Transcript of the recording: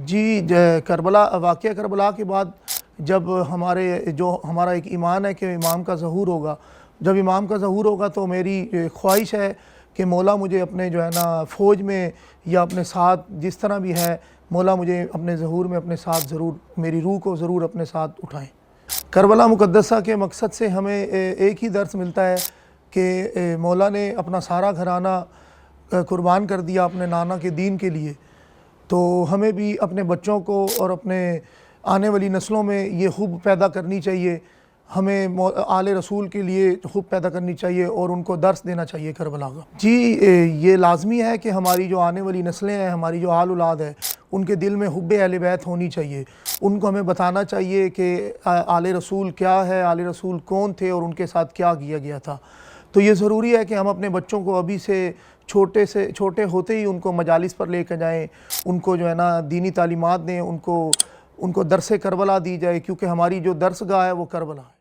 جی کربلا واقعہ کربلا کے بعد جب ہمارا ایک ایمان ہے کہ امام کا ظہور ہوگا، جب امام کا ظہور ہوگا تو میری خواہش ہے کہ مولا مجھے اپنے فوج میں یا اپنے ساتھ جس طرح بھی ہے، مولا مجھے اپنے ظہور میں اپنے ساتھ ضرور، میری روح کو ضرور اپنے ساتھ اٹھائیں۔ کربلا مقدسہ کے مقصد سے ہمیں ایک ہی درس ملتا ہے کہ مولا نے اپنا سارا گھرانہ قربان کر دیا اپنے نانا کے دین کے لیے، تو ہمیں بھی اپنے بچوں کو اور اپنے آنے والی نسلوں میں یہ حب پیدا کرنی چاہیے، ہمیں آل رسول کے لیے حب پیدا کرنی چاہیے اور ان کو درس دینا چاہیے کربلا کا۔ جی یہ لازمی ہے کہ ہماری جو آنے والی نسلیں ہیں، ہماری جو آل اولاد ہے، ان کے دل میں حب اہل بیت ہونی چاہیے، ان کو ہمیں بتانا چاہیے کہ آل رسول کیا ہے، آل رسول کون تھے اور ان کے ساتھ کیا کیا گیا تھا۔ تو یہ ضروری ہے کہ ہم اپنے بچوں کو ابھی سے چھوٹے ہوتے ہی ان کو مجالس پر لے کے جائیں، ان کو دینی تعلیمات دیں، ان کو درس کربلا دی جائے، کیونکہ ہماری جو درس گاہ ہے وہ کربلا ہے۔